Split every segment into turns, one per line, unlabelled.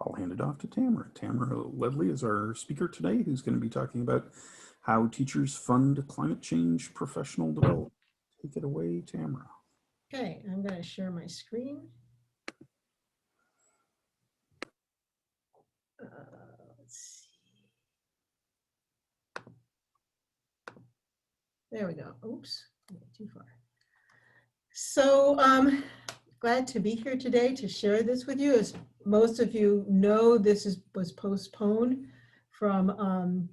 I'll hand it off to Tamara. TamaraLedley is our speaker today, who's going to be talking about how teachers fund climate change professional development. Take it away, Tamara.
Okay, I'm going to share my screen. Let's see. There we go. Oops, I went too far. So glad to be here today to share this with you. As most of you know, this was postponed from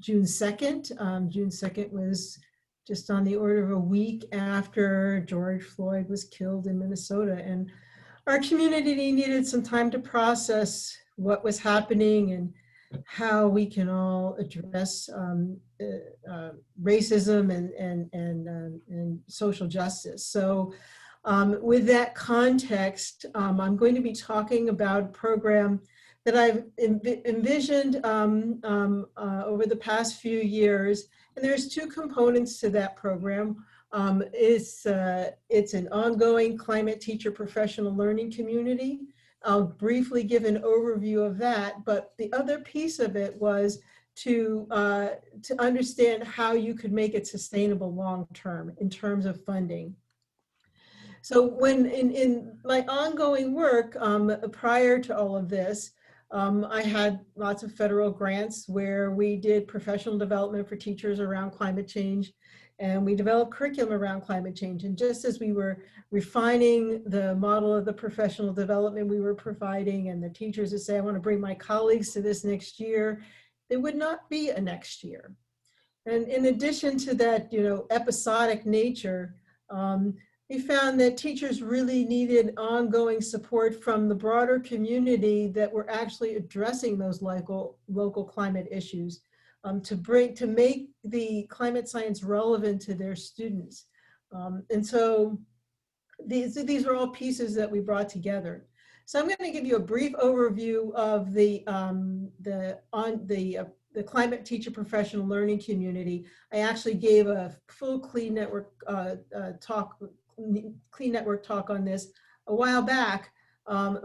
June 2nd. June 2nd was just on the order of a week after George Floyd was killed in Minnesota. And our community needed some time to process what was happening and how we can all address racism and social justice. So with that context, I'm going to be talking about a program that I've envisioned over the past few years. And there's two components to that program. It's an ongoing climate teacher professional learning community. I'll briefly give an overview of that, but the other piece of it was to understand how you could make it sustainable long-term in terms of funding. So when in my ongoing work prior to all of this, I had lots of federal grants where we did professional development for teachers around climate change, and we developed curriculum around climate change. And just as we were refining the model of the professional development we were providing, and the teachers would say, I want to bring my colleagues to this next year, there would not be a next year. And in addition to that, episodic nature, we found that teachers really needed ongoing support from the broader community that were actually addressing those local climate issues to make the climate science relevant to their students. And so these are all pieces that we brought together. So I'm going to give you a brief overview of the Climate Teacher Professional Learning Community. I actually gave a full Clean Network talk on this a while back,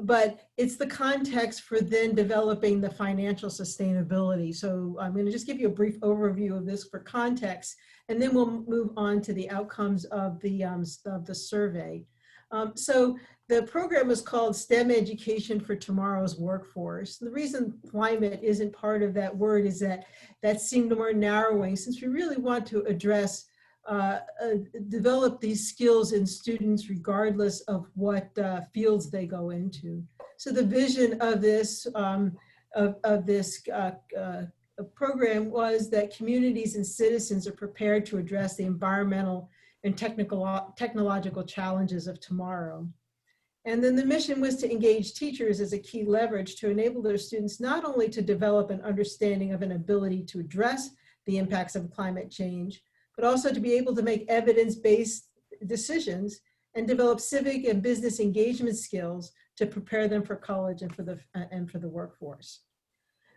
but it's the context for then developing the financial sustainability. So I'm going to just give you a brief overview of this for context, and then we'll move on to the outcomes of the survey. So the program is called STEM Education for Tomorrow's Workforce. The reason climate isn't part of that word is that seemed more narrowing, since we really want to address develop these skills in students regardless of what fields they go into. So the vision of this program was that communities and citizens are prepared to address the environmental and technological challenges of tomorrow. And then the mission was to engage teachers as a key leverage to enable their students not only to develop an understanding of an ability to address the impacts of climate change, but also to be able to make evidence-based decisions and develop civic and business engagement skills to prepare them for college and for the workforce.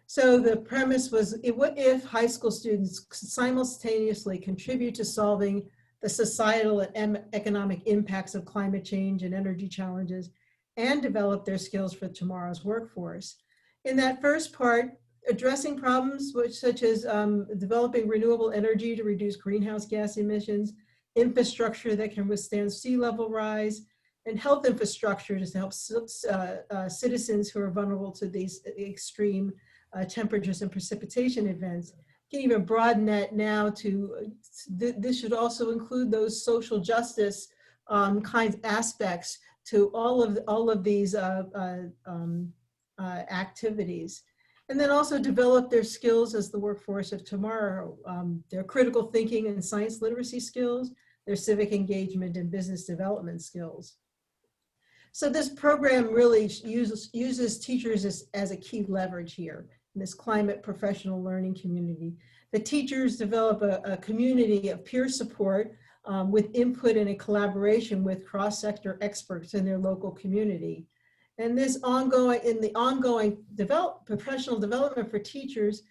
So the premise was, what if high school students simultaneously contribute to solving the societal and economic impacts of climate change and energy challenges and develop their skills for tomorrow's workforce? In that first part, addressing problems such as developing renewable energy to reduce greenhouse gas emissions, infrastructure that can withstand sea level rise, and health infrastructure to help citizens who are vulnerable to these extreme temperatures and precipitation events. You can even broaden that now to, this should also include those social justice kinds of aspects to all of these activities. And then also develop their skills as the workforce of tomorrow, their critical thinking and science literacy skills, their civic engagement and business development skills. So this program really uses teachers as a key leverage here in this climate professional learning community. The teachers develop a community of peer support with input and a collaboration with cross-sector experts in their local community. And this ongoing professional development for teachers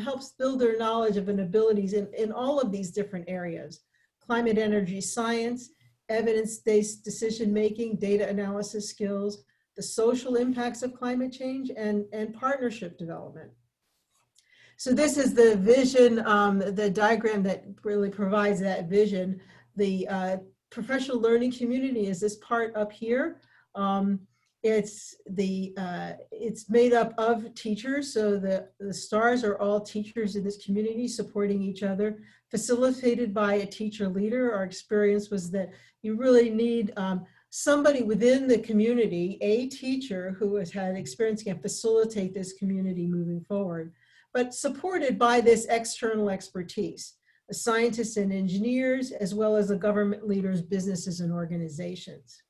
helps build their knowledge of and abilities in all of these different areas: climate energy science, evidence-based decision-making, data analysis skills, the social impacts of climate change, and partnership development. So this is the vision, the diagram that really provides that vision. The professional learning community is this part up here. It's made up of teachers, so the stars are all teachers in this community supporting each other, facilitated by a teacher leader. Our experience was that you really need somebody within the community, a teacher who has had experience, can facilitate this community moving forward, but supported by this external expertise, the scientists and engineers, as well as the government leaders, businesses, and organizations.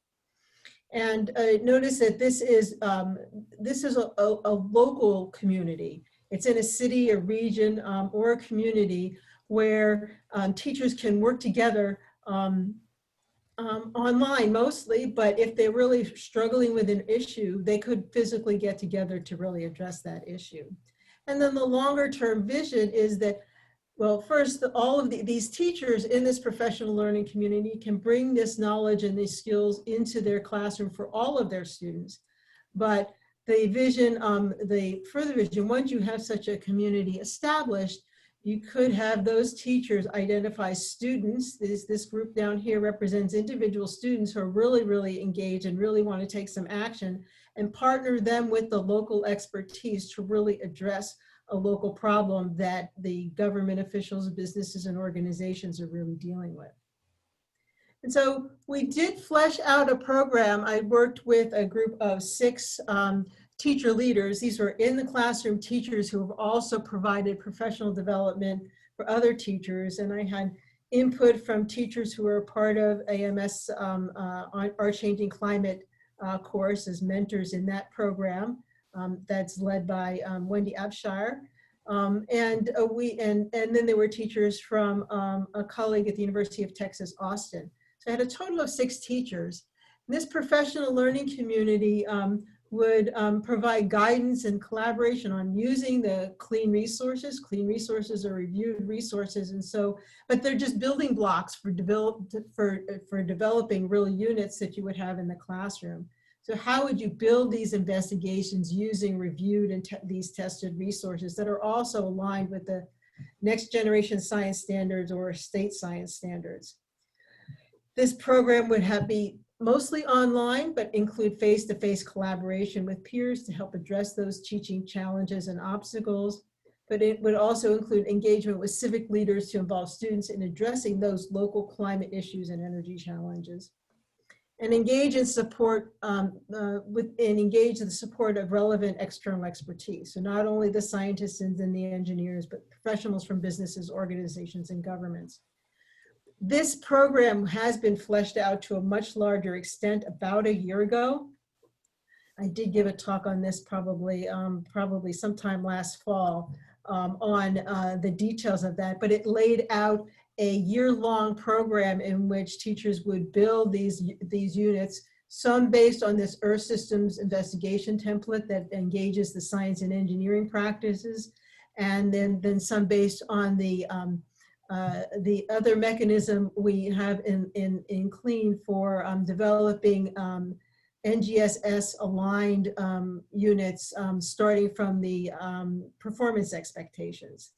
And notice that this is a local community. It's in a city, a region, or a community where teachers can work together online mostly, but if they're really struggling with an issue, they could physically get together to really address that issue. And then the longer term vision is that, well, first, all of these teachers in this professional learning community can bring this knowledge and these skills into their classroom for all of their students. But the vision, the further vision, once you have such a community established, you could have those teachers identify students. This group down here represents individual students who are really, really engaged and really want to take some action, and partner them with the local expertise to really address a local problem that the government officials, businesses, and organizations are really dealing with. And so we did flesh out a program. I worked with a group of 6 teacher leaders. These were in the classroom teachers who have also provided professional development for other teachers. And I had input from teachers who are part of AMS Our Changing Climate course as mentors in that program. That's led by Wendy Abshire. And then there were teachers from a colleague at the University of Texas, Austin. So I had a total of 6 teachers. And this professional learning community would provide guidance and collaboration on using the clean resources. Clean resources are reviewed resources, and so, but they're just building blocks for developing real units that you would have in the classroom. So how would you build these investigations using reviewed and these tested resources that are also aligned with the next generation science standards or state science standards? This program would be mostly online, but include face-to-face collaboration with peers to help address those teaching challenges and obstacles. But it would also include engagement with civic leaders to involve students in addressing those local climate issues and energy challenges. And engage in support engage in the support of relevant external expertise. So not only the scientists and the engineers, but professionals from businesses, organizations, and governments. This program has been fleshed out to a much larger extent about a year ago. I did give a talk on this probably sometime last fall on the details of that, but it laid out a year-long program in which teachers would build these units, some based on this Earth Systems investigation template that engages the science and engineering practices, and then some based on the other mechanism we have in CLEAN for developing NGSS aligned units starting from the performance expectations.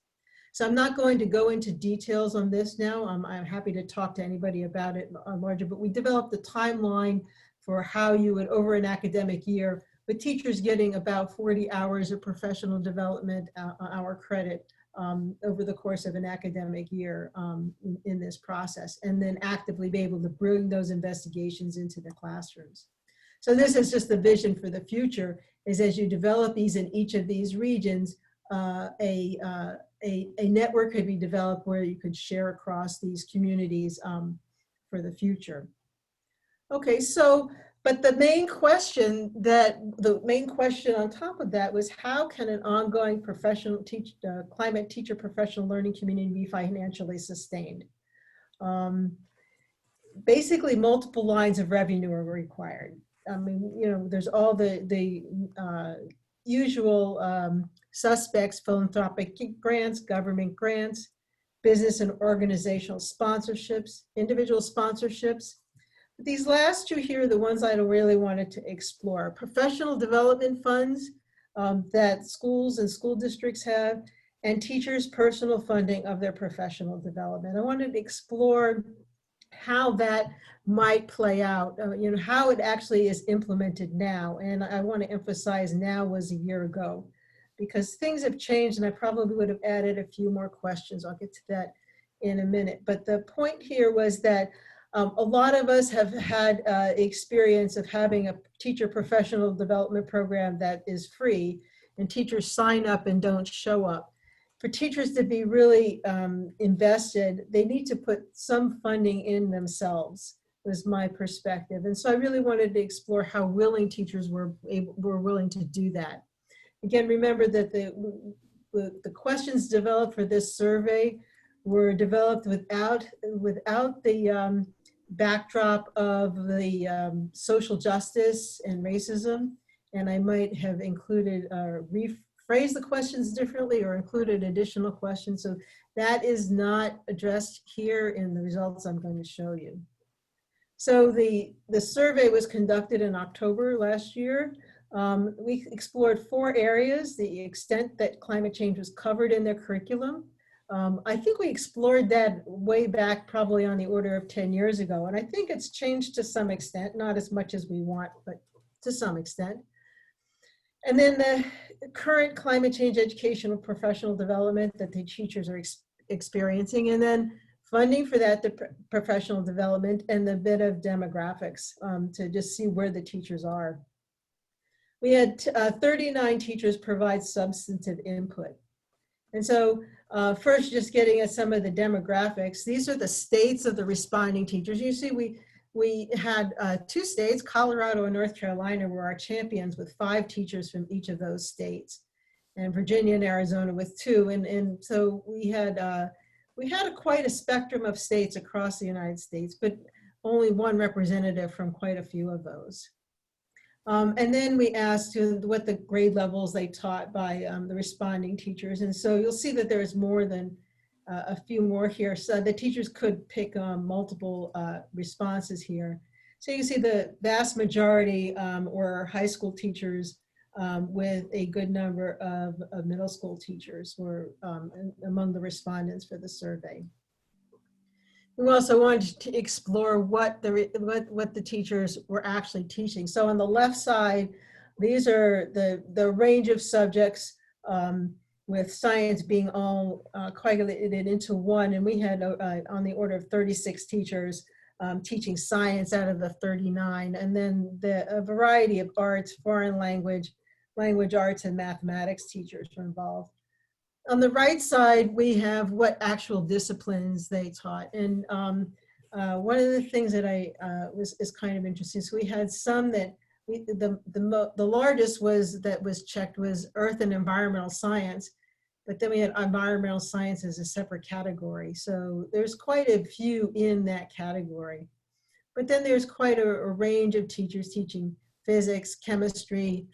So I'm not going to go into details on this now. I'm happy to talk to anybody about it larger, but we developed a timeline for how you would, over an academic year, with teachers getting about 40 hours of professional development hour credit over the course of an academic year in this process, and then actively be able to bring those investigations into the classrooms. So this is just the vision for the future, is as you develop these in each of these regions, a network could be developed where you could share across these communities for the future. Okay, so, but the main question on top of that was, how can an ongoing climate teacher professional learning community be financially sustained? Basically, multiple lines of revenue are required. I mean, you know, there's all the usual suspects: philanthropic grants, government grants, business and organizational sponsorships, individual sponsorships. These last two here are the ones I really wanted to explore. Professional development funds that schools and school districts have, and teachers' personal funding of their professional development. I wanted to explore how that might play out, how it actually is implemented now. And I want to emphasize now was a year ago, because things have changed and I probably would have added a few more questions. I'll get to that in a minute. But the point here was that a lot of us have had experience of having a teacher professional development program that is free, and teachers sign up and don't show up. For teachers to be really invested, they need to put some funding in themselves, was my perspective. And so I really wanted to explore how willing teachers were willing to do that. Again, remember that the questions developed for this survey were developed without the backdrop of the social justice and racism. And I might have included rephrased the questions differently or included additional questions. So that is not addressed here in the results I'm going to show you. So the survey was conducted in October last year. We explored 4 areas: the extent that climate change was covered in their curriculum. I think we explored that way back probably on the order of 10 years ago. And I think it's changed to some extent, not as much as we want, but to some extent. And then the current climate change educational professional development that the teachers are experiencing, and then funding for that, the professional development, and the bit of demographics to just see where the teachers are. We had 39 teachers provide substantive input. And so first, just getting at some of the demographics, these are the states of the responding teachers. You see, we had 2 states, Colorado and North Carolina, were our champions with 5 teachers from each of those states, and Virginia and Arizona with 2. And so we had quite a spectrum of states across the United States, but only 1 representative from quite a few of those. And then we asked what the grade levels they taught by the responding teachers. And so you'll see that there's more than a few more here. So the teachers could pick multiple responses here. So you see the vast majority were high school teachers, with a good number of middle school teachers were among the respondents for the survey. We also wanted to explore what the teachers were actually teaching. So on the left side, these are the range of subjects, with science being all coagulated into one. And we had on the order of 36 teachers teaching science out of the 39. And then a variety of arts, foreign language arts, and mathematics teachers were involved. On the right side, we have what actual disciplines they taught. And one of the things that is kind of interesting, so we had some that, the largest that was checked was earth and environmental science, but then we had environmental science as a separate category. So there's quite a few in that category. But then there's quite a range of teachers teaching physics, chemistry,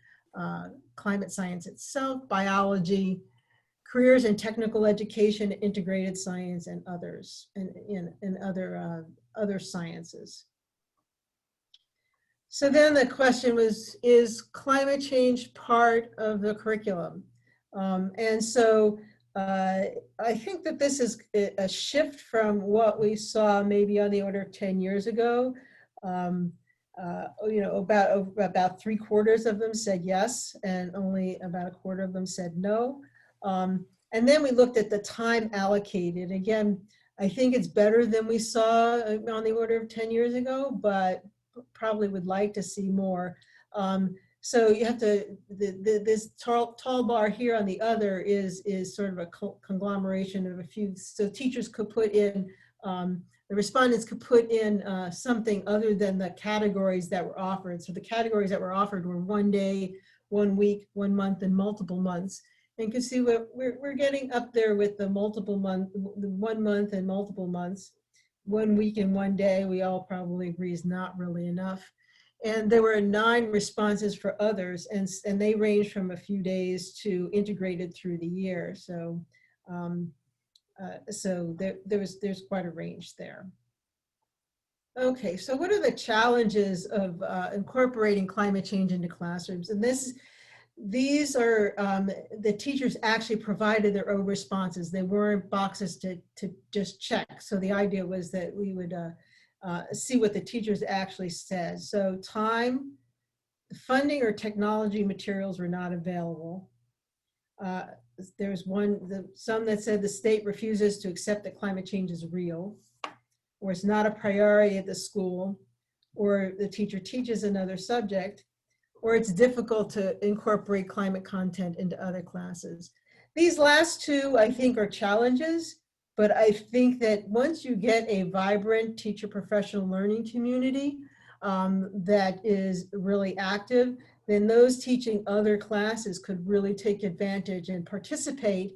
climate science itself, biology, careers in technical education, integrated science, and others, and other sciences. So then the question was, is climate change part of the curriculum? And so I think that this is a shift from what we saw maybe on the order of 10 years ago. About 3/4 of them said yes, and only about 1/4 of them said no. And then we looked at the time allocated. Again, I think it's better than we saw on the order of 10 years ago, but probably would like to see more. So you have to, this tall bar here on the other is sort of a conglomeration of a few. So teachers could put in, the respondents could put in something other than the categories that were offered. So the categories that were offered were 1 day, 1 week, 1 month, and multiple months. And you can see we're getting up there with the multiple month, 1 month and multiple months. 1 week and 1 day, we all probably agree, is not really enough. And there were 9 responses for others, and they range from a few days to integrated through the year. So, there's quite a range there. Okay, so what are the challenges of incorporating climate change into classrooms? And these are, the teachers actually provided their own responses. They weren't boxes to just check. So the idea was that we would see what the teachers actually said. So time, funding or technology materials were not available. There's some that said the state refuses to accept that climate change is real, or it's not a priority at the school, or the teacher teaches another subject, or it's difficult to incorporate climate content into other classes. These last two, I think, are challenges, but I think that once you get a vibrant teacher professional learning community that is really active, then those teaching other classes could really take advantage and participate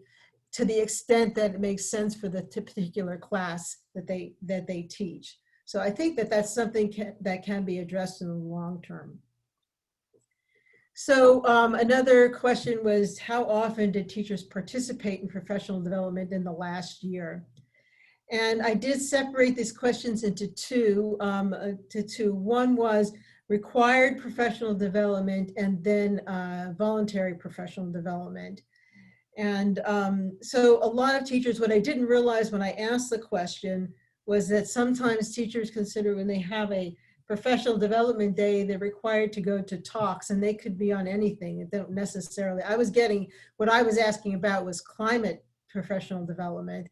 to the extent that it makes sense for the particular class that they teach. So I think that that's something that can be addressed in the long term. So another question was, how often did teachers participate in professional development in the last year? And I did separate these questions into two. One was required professional development, and then voluntary professional development. And so a lot of teachers, what I didn't realize when I asked the question was that sometimes teachers consider when they have a professional development day, they're required to go to talks, and they could be on anything. It don't necessarily, what I was asking about was climate professional development.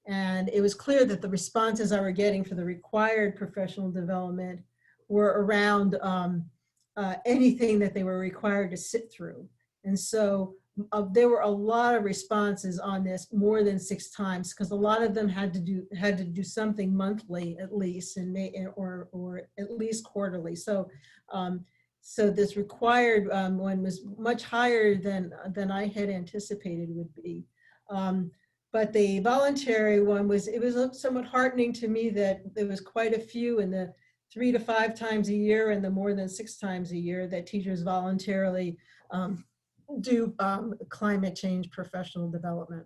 And it was clear that the responses I were getting for the required professional development were around anything that they were required to sit through. And so there were a lot of responses on this, more than 6 times, because a lot of them had to do something monthly at least, or at least quarterly. So so this required one was much higher than I had anticipated would be. But the voluntary one was somewhat heartening to me that there was quite a few in the 3 to 5 times a year and the more than 6 times a year that teachers voluntarily do climate change professional development.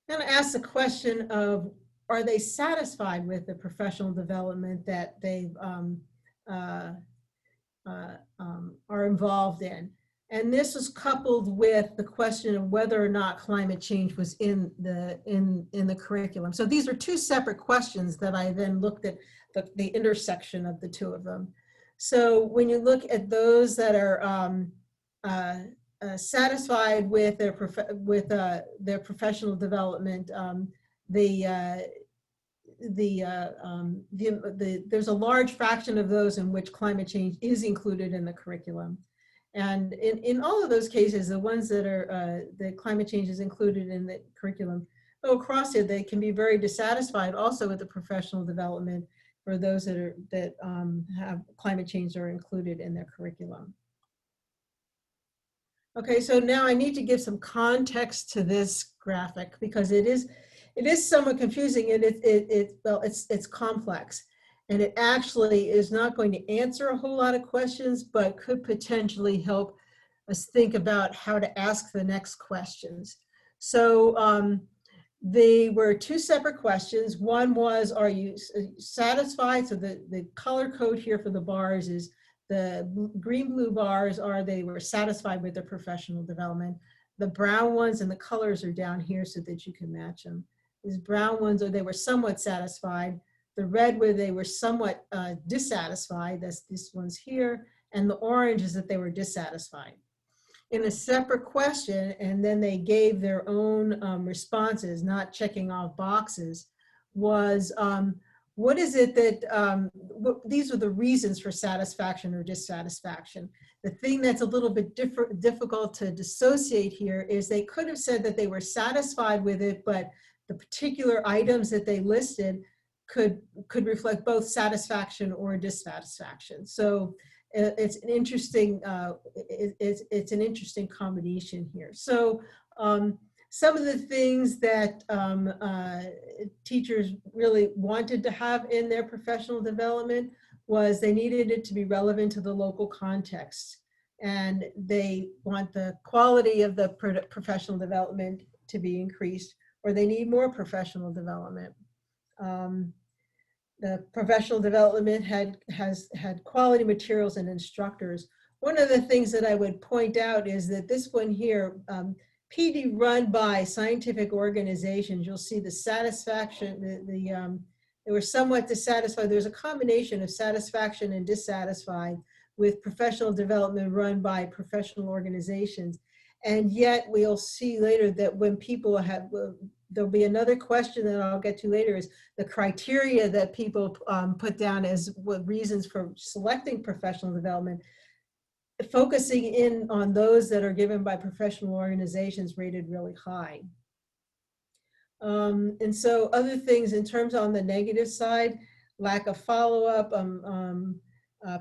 I'm going to ask the question of, are they satisfied with the professional development that they are involved in? And this was coupled with the question of whether or not climate change was in the curriculum. So these are 2 separate questions that I then looked at the intersection of the 2 of them. So when you look at those that are satisfied with their professional development, there's a large fraction of those in which climate change is included in the curriculum. And in all of those cases, the ones that are that climate change is included in the curriculum, though across it, they can be very dissatisfied also with the professional development for those that have climate change are included in their curriculum. Okay, so now I need to give some context to this graphic because it is somewhat confusing, and it's complex. And it actually is not going to answer a whole lot of questions, but could potentially help us think about how to ask the next questions. So they were 2 separate questions. One was, are you satisfied? So the color code here for the bars is the green-blue bars they were satisfied with their professional development. The brown ones and the colors are down here so that you can match them. These brown ones they were somewhat satisfied. The red where they were somewhat dissatisfied, that's these ones here, and the orange is that they were dissatisfied. In a separate question, and then they gave their own responses, not checking off boxes, was what is it that, these are the reasons for satisfaction or dissatisfaction. The thing that's a little bit difficult to dissociate here is they could have said that they were satisfied with it, but the particular items that they listed could reflect both satisfaction or dissatisfaction. So it's an interesting it's an interesting combination here. So some of the things that teachers really wanted to have in their professional development was they needed it to be relevant to the local context, and they want the quality of the professional development to be increased, or they need more professional development. the professional development has had quality materials and instructors. One of the things that I would point out is that this one here, PD run by scientific organizations, you'll see the satisfaction, they were somewhat dissatisfied. There's a combination of satisfaction and dissatisfied with professional development run by professional organizations. And yet we'll see later that when people have, there'll be another question that I'll get to later, is the criteria that people put down as what reasons for selecting professional development, focusing in on those that are given by professional organizations rated really high. And so other things in terms on the negative side, lack of follow-up,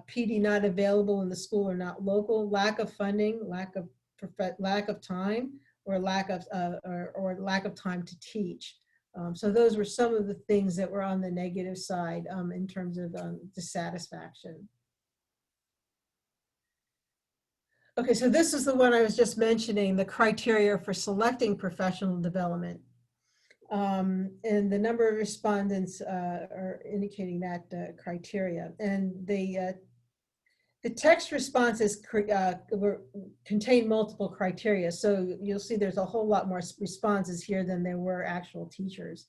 PD not available in the school or not local, lack of funding, lack of time, or lack of time to teach. So those were some of the things that were on the negative side in terms of dissatisfaction. Okay, so this is the one I was just mentioning, the criteria for selecting professional development. And the number of respondents are indicating that criteria. And the text responses contain multiple criteria. So you'll see there's a whole lot more responses here than there were actual teachers.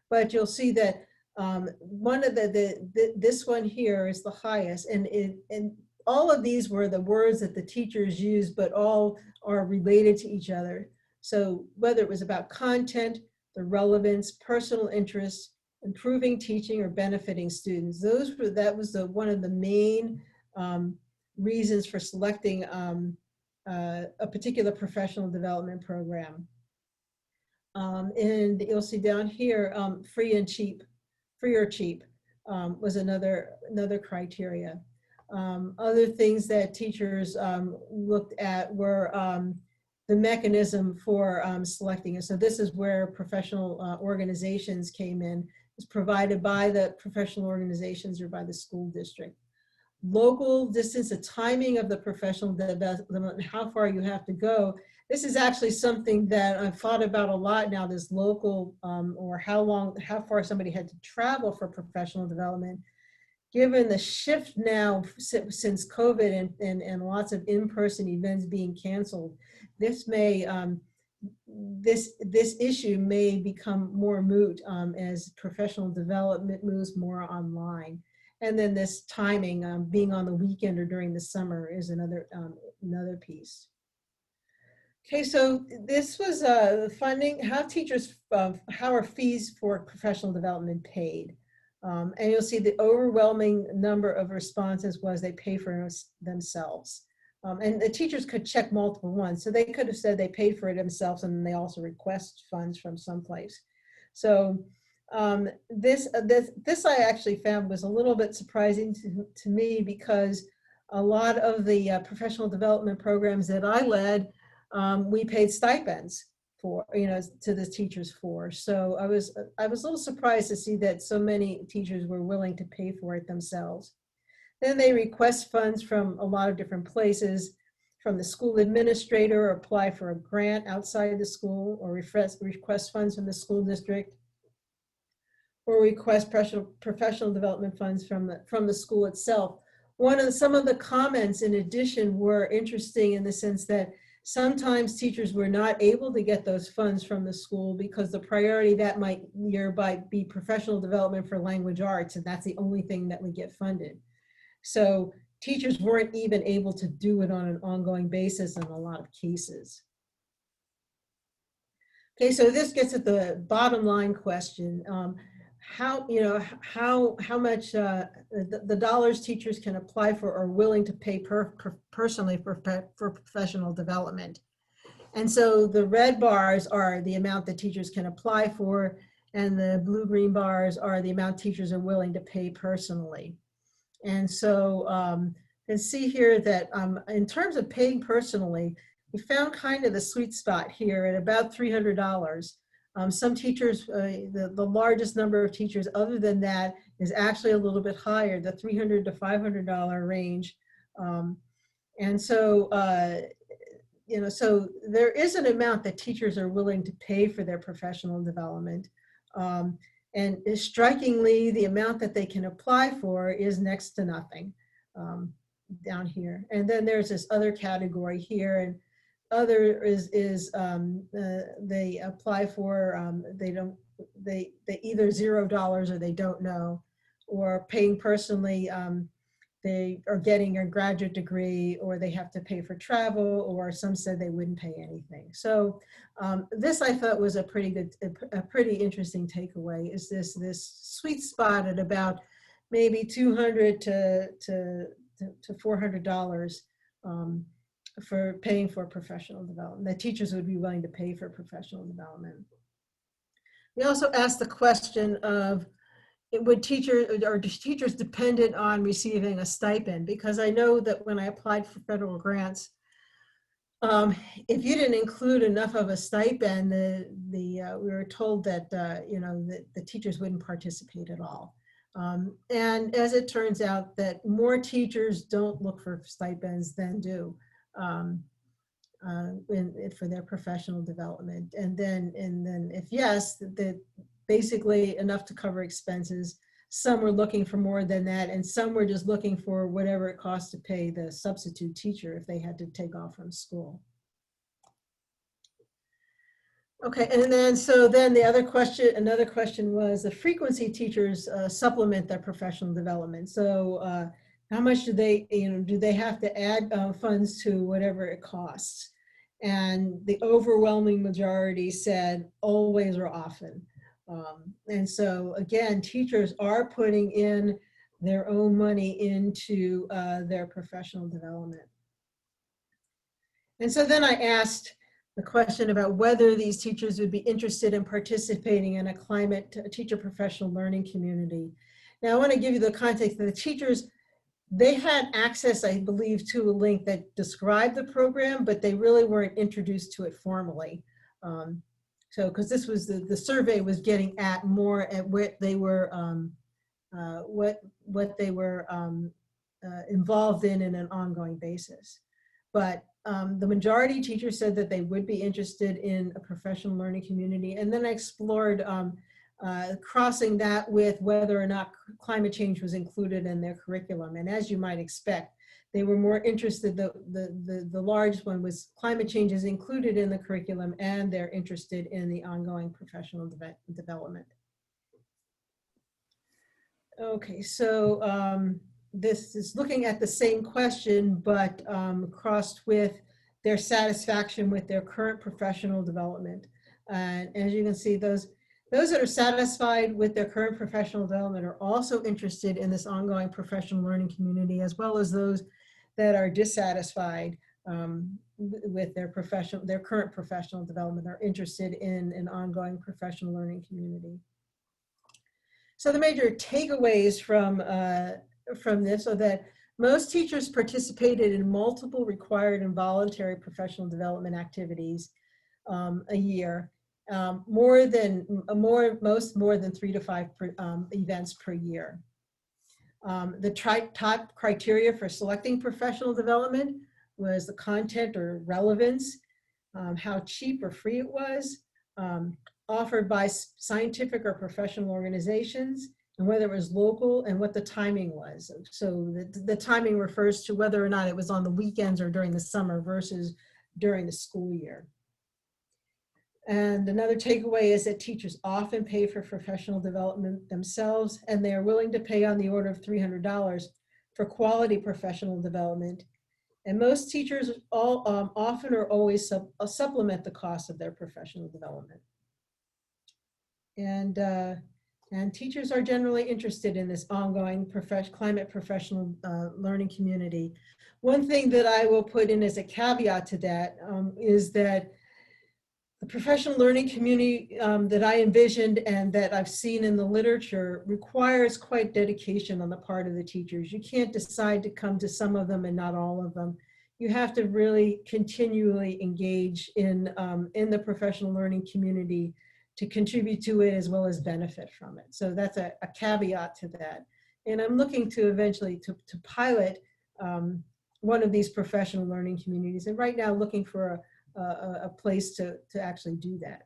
But you'll see that one of this one here is the highest. And all of these were the words that the teachers used, but all are related to each other. So whether it was about content, the relevance, personal interests, improving teaching, or benefiting students, that was one of the main reasons for selecting a particular professional development program. And you'll see down here, free or cheap was another criteria. Other things that teachers looked at were the mechanism for selecting it. So this is where professional organizations came in. It's provided by the professional organizations or by the school district. Local distance, the timing of the professional development, how far you have to go. This is actually something that I've thought about a lot now, this local or how far somebody had to travel for professional development. Given the shift now since COVID and lots of in-person events being canceled, this issue may become more moot as professional development moves more online. And then this timing, being on the weekend or during the summer, is another piece. Okay, so this was funding, how are fees for professional development paid? And you'll see the overwhelming number of responses was they pay for themselves. And the teachers could check multiple ones. So they could have said they paid for it themselves and they also request funds from someplace. So this I actually found was a little bit surprising to me, because a lot of the professional development programs that I led, we paid stipends for, to the teachers for. So I was a little surprised to see that so many teachers were willing to pay for it themselves. Then they request funds from a lot of different places, from the school administrator, or apply for a grant outside the school, or request funds from the school district, or request professional development funds from the school itself. Some of the comments in addition were interesting in the sense that sometimes teachers were not able to get those funds from the school because the priority that might nearby be professional development for language arts, and that's the only thing that would get funded. So teachers weren't even able to do it on an ongoing basis in a lot of cases. Okay, so this gets at the bottom line question. How much the dollars teachers can apply for or willing to pay personally for professional development. And so the red bars are the amount that teachers can apply for, and the blue-green bars are the amount teachers are willing to pay personally. And so you can see here that in terms of paying personally, we found kind of the sweet spot here at about $300. Some teachers, the largest number of teachers other than that is actually a little bit higher, the $300 to $500 range. And so, so there is an amount that teachers are willing to pay for their professional development. And strikingly, the amount that they can apply for is next to nothing down here. And then there's this other category here, and other is they apply for, they either $0 or they don't know, or paying personally, they are getting a graduate degree, or they have to pay for travel, or some said they wouldn't pay anything. So this I thought was a pretty interesting takeaway, is this sweet spot at about maybe $200 to $400 for paying for professional development, that teachers would be willing to pay for professional development. We also asked the question of, would teachers dependent on receiving a stipend? Because I know that when I applied for federal grants, if you didn't include enough of a stipend, we were told that the teachers wouldn't participate at all. And as it turns out, that more teachers don't look for stipends than do for their professional development. And then if yes, that basically enough to cover expenses. Some were looking for more than that, and some were just looking for whatever it costs to pay the substitute teacher if they had to take off from school. Okay, and then the other question, another question was the frequency teachers supplement their professional development. So how much do they, do they have to add funds to whatever it costs? And the overwhelming majority said always or often. And so again, teachers are putting in their own money into their professional development. And so then I asked the question about whether these teachers would be interested in participating in a climate teacher professional learning community. Now I want to give you the context that the teachers, they had access, I believe, to a link that described the program, but they really weren't introduced to it formally. So, because this was the survey was getting at more at what they were, what they were involved in an ongoing basis. But the majority of teachers said that they would be interested in a professional learning community. And then I explored crossing that with whether or not climate change was included in their curriculum. And as you might expect, they were more interested, the largest one was climate change is included in the curriculum, and they're interested in the ongoing professional development. Okay, so this is looking at the same question, but crossed with their satisfaction with their current professional development. And as you can see, those that are satisfied with their current professional development are also interested in this ongoing professional learning community, as well as those that are dissatisfied with their current professional development are interested in an ongoing professional learning community. So the major takeaways from this are that most teachers participated in multiple required and voluntary professional development activities a year, more than 3 to 5 events per year. The top criteria for selecting professional development was the content or relevance, how cheap or free it was, offered by scientific or professional organizations, and whether it was local and what the timing was. So the timing refers to whether or not it was on the weekends or during the summer versus during the school year. And another takeaway is that teachers often pay for professional development themselves, and they are willing to pay on the order of $300 for quality professional development. And most teachers often or always supplement the cost of their professional development. And teachers are generally interested in this ongoing climate professional learning community. One thing that I will put in as a caveat to that is that the professional learning community that I envisioned and that I've seen in the literature requires quite dedication on the part of the teachers. You can't decide to come to some of them and not all of them. You have to really continually engage in the professional learning community to contribute to it as well as benefit from it. So that's a caveat to that. And I'm looking to eventually to pilot one of these professional learning communities, and right now looking for a place to actually do that.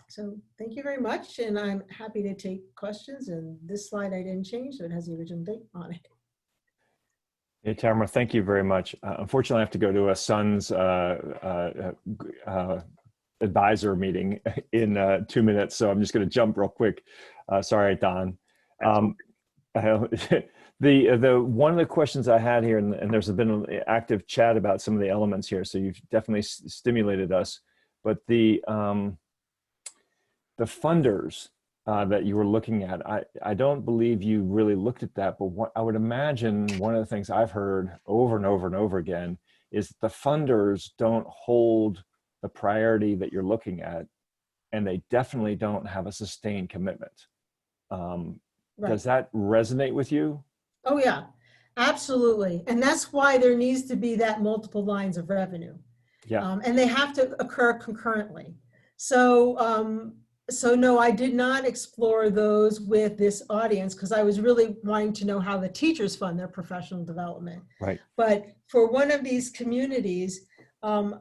So thank you very much, and I'm happy to take questions. And this slide I didn't change, so it has the original date on it.
Hey, Tamara, thank you very much. Unfortunately, I have to go to a son's advisor meeting in 2 minutes, so I'm just going to jump real quick. Sorry, Don. The one of the questions I had here, and there's been an active chat about some of the elements here, so you've definitely stimulated us. But the funders that you were looking at, I don't believe you really looked at that, but what I would imagine one of the things I've heard over and over and over again is that the funders don't hold the priority that you're looking at, and they definitely don't have a sustained commitment.
Right.
Does that resonate with you?
Oh yeah, absolutely. And that's why there needs to be that multiple lines of revenue.
Yeah.
And they have to occur concurrently. So, so no, I did not explore those with this audience because I was really wanting to know how the teachers fund their professional development.
Right.
But for one of these communities, I'm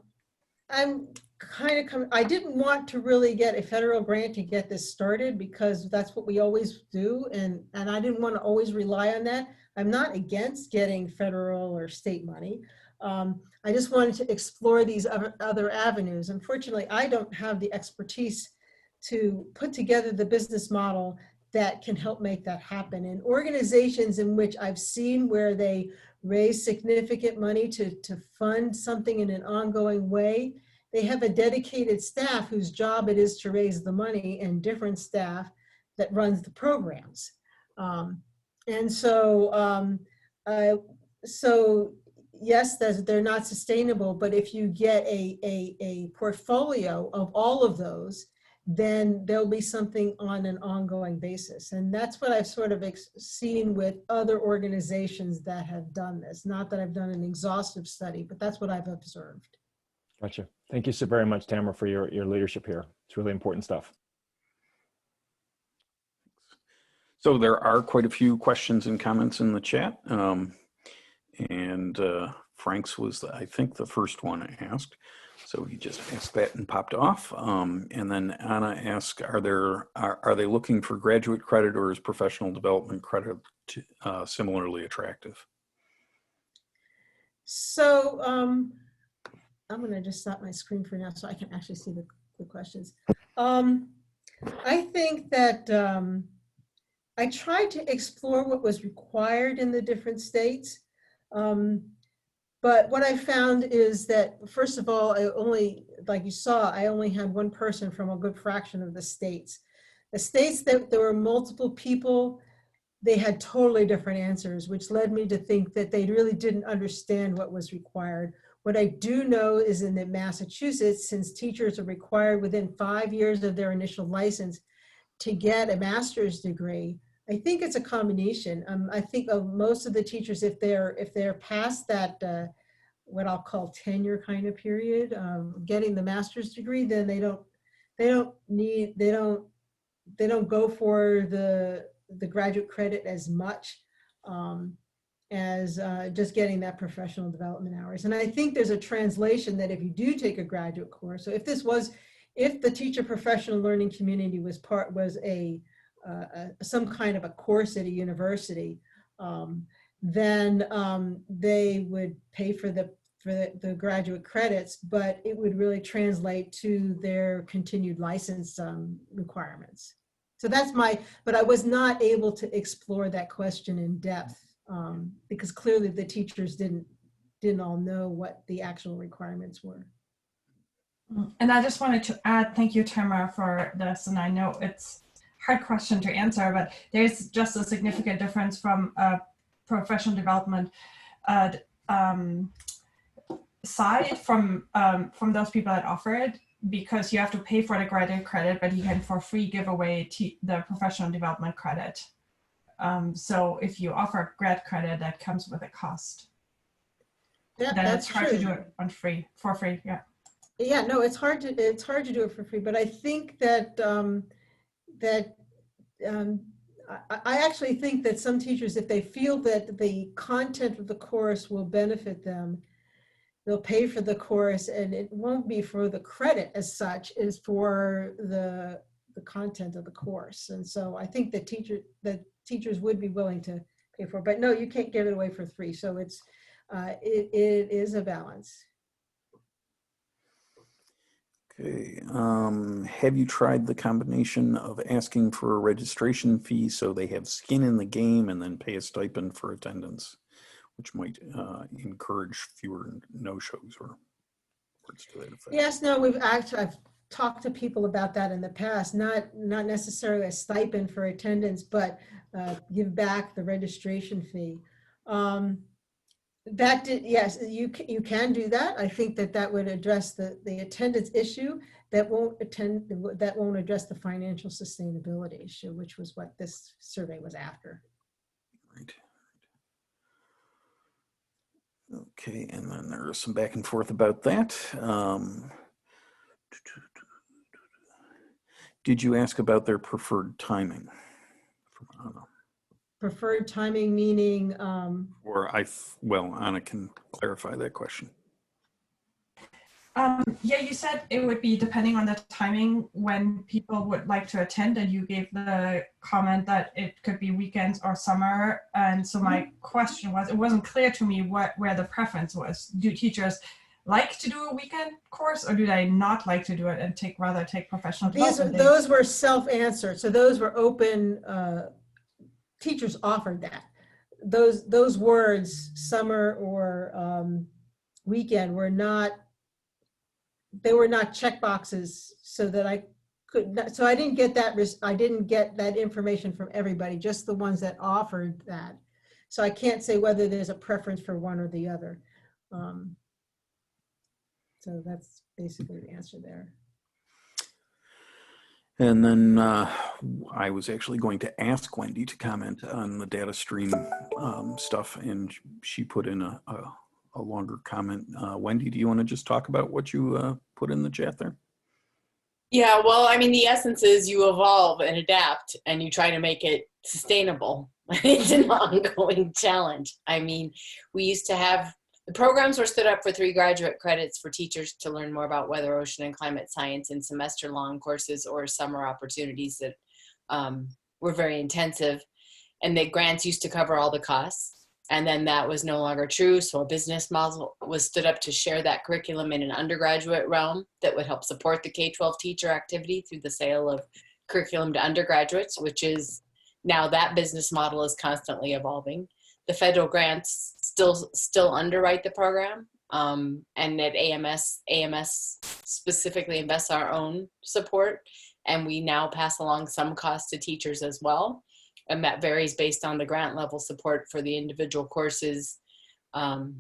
I didn't want to really get a federal grant to get this started because that's what we always do. And I didn't want to always rely on that. I'm not against getting federal or state money. I just wanted to explore these other avenues. Unfortunately, I don't have the expertise to put together the business model that can help make that happen. And organizations in which I've seen where they raise significant money to fund something in an ongoing way, they have a dedicated staff whose job it is to raise the money and different staff that runs the programs. And so, so yes, they're not sustainable, but if you get a portfolio of all of those, then there'll be something on an ongoing basis. And that's what I've sort of seen with other organizations that have done this. Not that I've done an exhaustive study, but that's what I've observed.
Gotcha. Thank you so very much, Tamara, for your leadership here. It's really important stuff.
So there are quite a few questions and comments in the chat. Frank's was, I think, the first one I asked. So he just asked that and popped off. And then Anna asked, are they looking for graduate credit, or is professional development credit similarly attractive?
So I'm going to just stop my screen for now so I can actually see the questions. I think that I tried to explore what was required in the different states. But what I found is that, first of all, like you saw, I only had one person from a good fraction of the states. The states that there were multiple people, they had totally different answers, which led me to think that they really didn't understand what was required. What I do know is in Massachusetts, since teachers are required within 5 years of their initial license to get a master's degree, I think it's a combination. I think of most of the teachers, if they're past that what I'll call tenure kind of period, getting the master's degree, then they don't go for the graduate credit as much as just getting that professional development hours. And I think there's a translation that if you do take a graduate course, so if the teacher professional learning community was some kind of a course at a university, then they would pay for the graduate credits, but it would really translate to their continued license requirements. So that's but I was not able to explore that question in depth because clearly the teachers didn't all know what the actual requirements were.
And I just wanted to add, thank you, Tamara, for this. And I know it's a hard question to answer, but there's just a significant difference from professional development side from those people that offer it, because you have to pay for the graduate credit, but you can for free give away the professional development credit. So if you offer grad credit, that comes with a cost.
Yeah,
then
that's
it's hard
true.
to do it for free. Yeah.
Yeah, no, it's hard to do it for free, but I think that I actually think that some teachers, if they feel that the content of the course will benefit them, they'll pay for the course, and it won't be for the credit as such, is for the content of the course. And so I think the teachers would be willing to pay for it, but no, you can't give it away for free. So it is a balance.
Okay. Have you tried the combination of asking for a registration fee so they have skin in the game and then pay a stipend for attendance, which might encourage fewer no-shows or words to that effect?
Yes, no, I've talked to people about that in the past, not necessarily a stipend for attendance, but give back the registration fee. Yes, you can do that. I think that would address the attendance issue. That won't address the financial sustainability issue, which was what this survey was after.
Right. Okay, and then there's some back and forth about that. Did you ask about their preferred timing?
Preferred timing meaning?
Well, Anna can clarify that question.
Yeah, you said it would be depending on the timing when people would like to attend, and you gave the comment that it could be weekends or summer. And so my question was, it wasn't clear to me where the preference was. Do teachers like to do a weekend course, or do they not like to do it and rather take professional development days?
Those were self-answered. So those were open, teachers offered that. Those words, summer or weekend, were not check boxes, so that I could not, so I didn't get that information from everybody, just the ones that offered that. So I can't say whether there's a preference for one or the other. So that's basically the answer there.
And then I was actually going to ask Wendy to comment on the data stream stuff, and she put in a longer comment. Wendy, do you want to just talk about what you put in the chat there?
Yeah, well, I mean, the essence is you evolve and adapt, and you try to make it sustainable. It's an ongoing challenge. I mean, we used to have, the programs were stood up for 3 graduate credits for teachers to learn more about weather, ocean, and climate science in semester-long courses or summer opportunities that were very intensive. And the grants used to cover all the costs. And then that was no longer true. So a business model was stood up to share that curriculum in an undergraduate realm that would help support the K-12 teacher activity through the sale of curriculum to undergraduates, which is now that business model is constantly evolving. The federal grants still underwrite the program. And at AMS specifically invests our own support. And we now pass along some costs to teachers as well. And that varies based on the grant level support for the individual courses.
So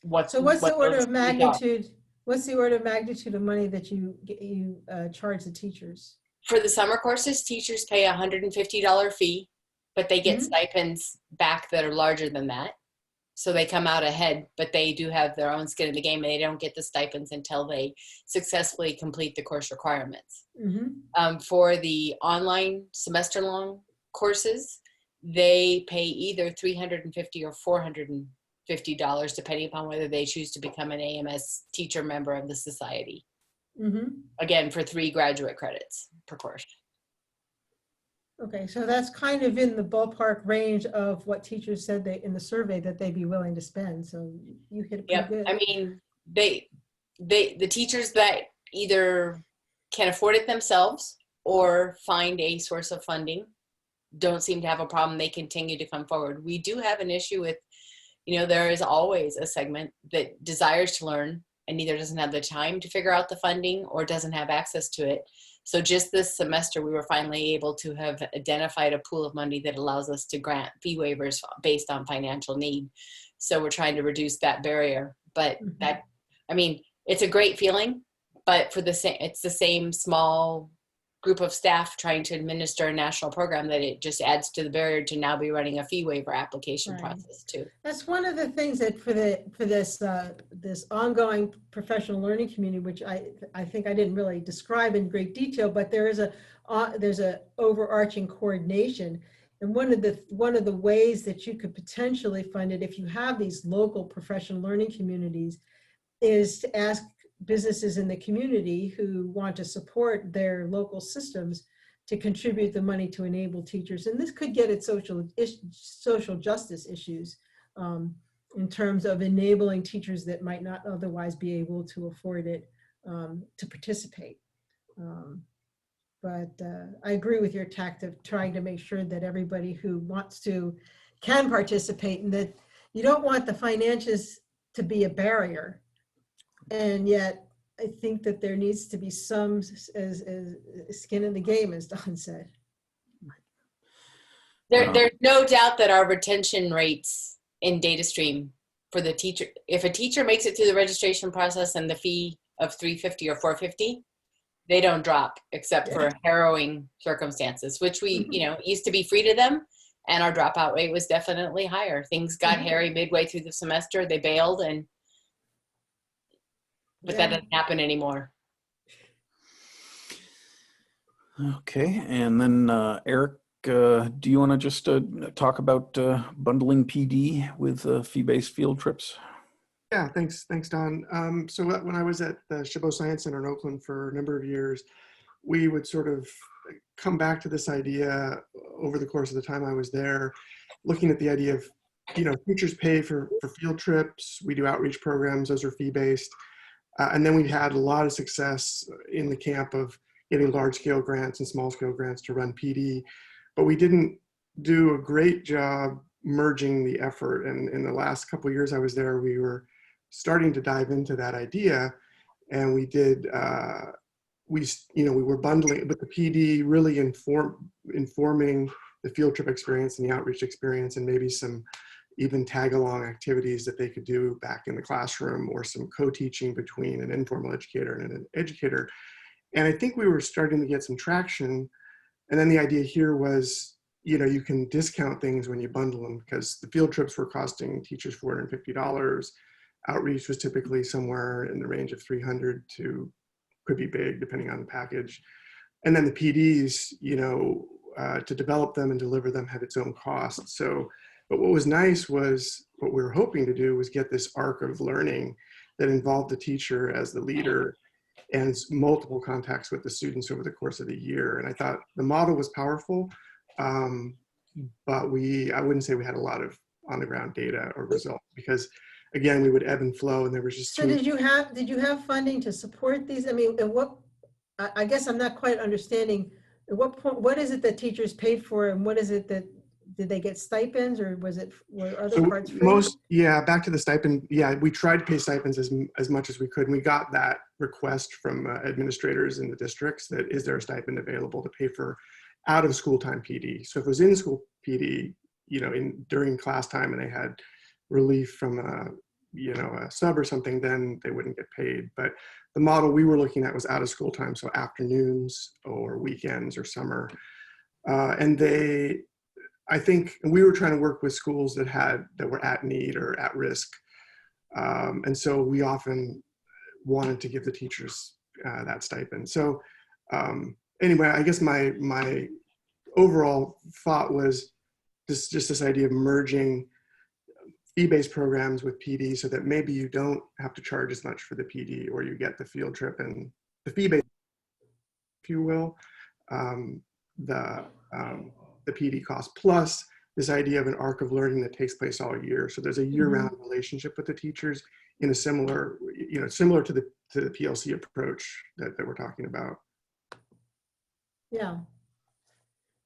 what's the order of magnitude? What's the order of magnitude of money that you charge the teachers?
For the summer courses, teachers pay a $150 fee, but they get stipends back that are larger than that. So they come out ahead, but they do have their own skin in the game, and they don't get the stipends until they successfully complete the course requirements. For the online semester-long courses, they pay either $350 or $450, depending upon whether they choose to become an AMS teacher member of the society. Again, for 3 graduate credits per course.
Okay, so that's kind of in the ballpark range of what teachers said in the survey that they'd be willing to spend. So you hit it pretty good.
I mean, the teachers that either can afford it themselves or find a source of funding don't seem to have a problem. They continue to come forward. We do have an issue with, there is always a segment that desires to learn and either doesn't have the time to figure out the funding or doesn't have access to it. So just this semester, we were finally able to have identified a pool of money that allows us to grant fee waivers based on financial need. So we're trying to reduce that barrier. But it's a great feeling, but it's the same small group of staff trying to administer a national program that it just adds to the barrier to now be running a fee waiver application process too.
That's one of the things that for this ongoing professional learning community, which I think I didn't really describe in great detail, but there's a overarching coordination. And one of the ways that you could potentially fund it, if you have these local professional learning communities is to ask businesses in the community who want to support their local systems to contribute the money to enable teachers. And this could get at social justice issues in terms of enabling teachers that might not otherwise be able to afford it to participate. But I agree with your tact of trying to make sure that everybody who wants to can participate, and that you don't want the finances to be a barrier. And yet I think that there needs to be some as skin in the game, as Don said.
There's no doubt that our retention rates in DataStream for the teacher, if a teacher makes it through the registration process and the fee of $350 or $450, they don't drop except for harrowing circumstances, which we, used to be free to them, and our dropout rate was definitely higher. Things got hairy midway through the semester, they bailed, but that doesn't happen anymore.
Okay, and then Eric, do you want to just talk about bundling PD with fee-based field trips?
Yeah, thanks, Don. So when I was at the Chabot Science Center in Oakland for a number of years, we would sort of come back to this idea over the course of the time I was there, looking at the idea of, teachers pay for field trips. We do outreach programs, those are fee-based. And then we had a lot of success in the camp of getting large-scale grants and small-scale grants to run PD, but we didn't do a great job merging the effort. And in the last couple of years I was there, we were starting to dive into that idea, and we did. We were bundling, but the PD really informing the field trip experience and the outreach experience, and maybe some even tag-along activities that they could do back in the classroom, or some co-teaching between an informal educator and an educator. And I think we were starting to get some traction. And then the idea here was, you can discount things when you bundle them, because the field trips were costing teachers $450. Outreach was typically somewhere in the range of $300 to, could be big depending on the package. And then the PDs, to develop them and deliver them had its own cost. So, but what was nice was, what we were hoping to do was get this arc of learning that involved the teacher as the leader and multiple contacts with the students over the course of the year. And I thought the model was powerful, but I wouldn't say we had a lot of on the ground data or results, because again, we would ebb and flow, and there was just
So did you have funding to support these? I mean, at what, I guess I'm not quite understanding, at what point, what is it that teachers paid for, and what is it that, did they get stipends, or were other parts free?
Back to the stipend. Yeah, we tried to pay stipends as much as we could. And we got that request from administrators in the districts that, is there a stipend available to pay for out of school time PD? So if it was in school PD, during class time, and they had relief from a sub or something, then they wouldn't get paid. But the model we were looking at was out of school time, so afternoons or weekends or summer. I think we were trying to work with schools that were at need or at risk. And so we often wanted to give the teachers that stipend. So anyway, I guess my overall thought was just this idea of merging fee-based programs with PD, so that maybe you don't have to charge as much for the PD, or you get the field trip and the fee-based, if you will, the PD cost, plus this idea of an arc of learning that takes place all year. So there's a year-round relationship with the teachers in a similar to the PLC approach that we're talking about.
Yeah.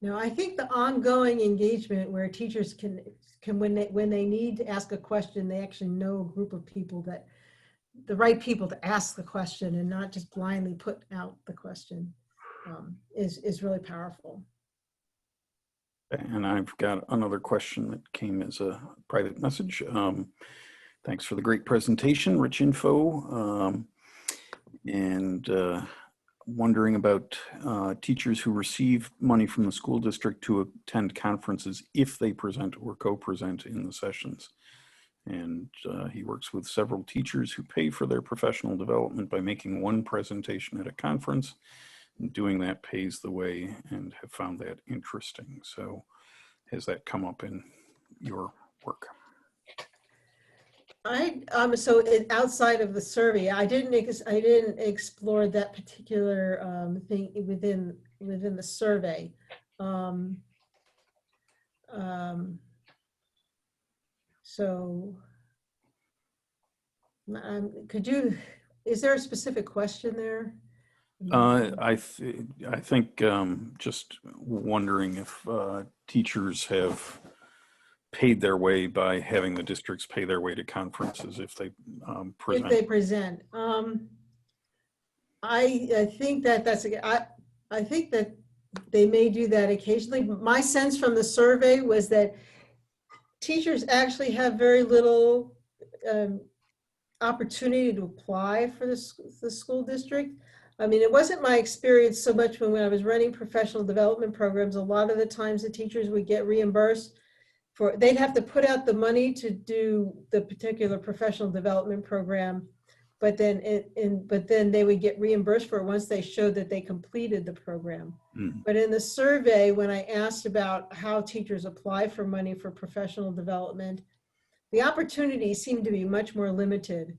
No, I think the ongoing engagement where teachers can when they need to ask a question, they actually know a group of people, that the right people to ask the question, and not just blindly put out the question, is really powerful.
And I've got another question that came as a private message. Thanks for the great presentation, rich info, and wondering about teachers who receive money from the school district to attend conferences if they present or co-present in the sessions. And he works with several teachers who pay for their professional development by making one presentation at a conference. And doing that pays the way, and have found that interesting. So has that come up in your work?
Outside of the survey, I didn't explore that particular thing within the survey. So is there a specific question there?
I think just wondering if teachers have paid their way by having the districts pay their way to conferences if they present.
If they present. I think I think that they may do that occasionally. My sense from the survey was that teachers actually have very little opportunity to apply for the school district. I mean, it wasn't my experience so much when I was running professional development programs. A lot of the times the teachers would get reimbursed for, they'd have to put out the money to do the particular professional development program, but then they would get reimbursed for it once they showed that they completed the program. But in the survey, when I asked about how teachers apply for money for professional development, the opportunities seem to be much more limited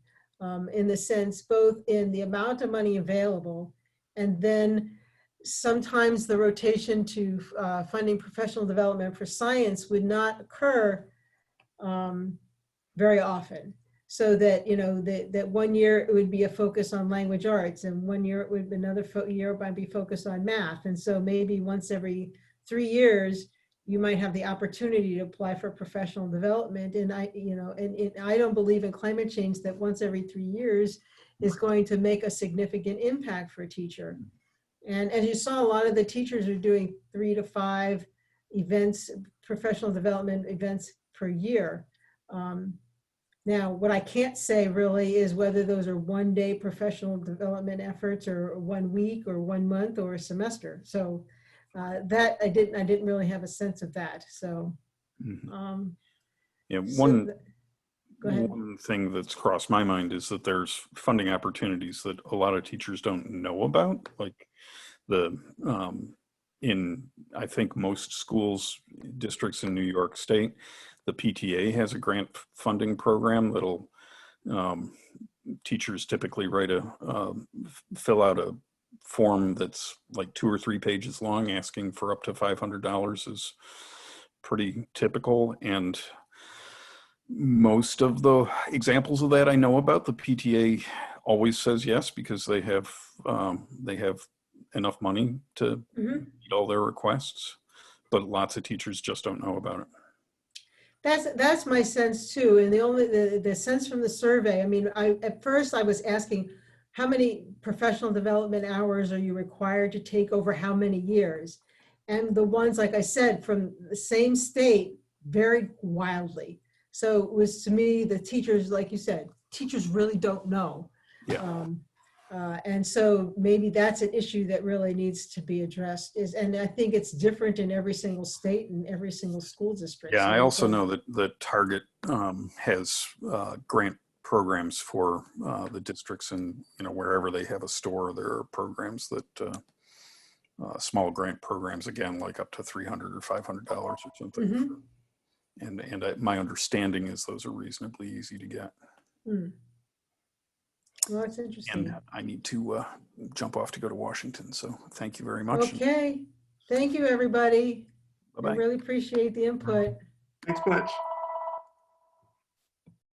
in the sense, both in the amount of money available, and then sometimes the rotation to funding professional development for science would not occur very often. So that, you know, that 1 year it would be a focus on language arts, and 1 year it would be another year might be focused on math. And so maybe once every 3 years, you might have the opportunity to apply for professional development. And I don't believe in climate change that once every 3 years is going to make a significant impact for a teacher. And as you saw, a lot of the teachers are doing 3 to 5 events, professional development events per year. Now, what I can't say really is whether those are 1 day professional development efforts, or 1 week, or 1 month, or a semester. So that I didn't really have a sense of that. So
yeah,
go ahead.
one thing that's crossed my mind is that there's funding opportunities that a lot of teachers don't know about, like in I think most schools, districts in New York State, the PTA has a grant funding program that'll teachers typically fill out a form that's like 2 or 3 pages long, asking for up to $500 is pretty typical. And most of the examples of that I know about, the PTA always says yes, because they have enough money to meet all their requests, but lots of teachers just don't know about it.
That's my sense too. And the sense from the survey, I mean, at first I was asking, how many professional development hours are you required to take over how many years? And the ones, like I said, from the same state varied wildly. So it was, to me, the teachers, like you said, teachers really don't know.
Yeah.
And so maybe that's an issue that really needs to be addressed. And I think it's different in every single state and every single school district.
Yeah,
So
I also know that Target has grant programs for the districts, and wherever they have a store, there are programs that small grant programs, again, like up to $300 or $500 or something. And my understanding is those are reasonably easy to get.
Well, that's interesting.
And I need to jump off to go to Washington. So thank you very much.
Okay. Thank you, everybody.
Bye-bye.
I really appreciate the input.
Thanks much.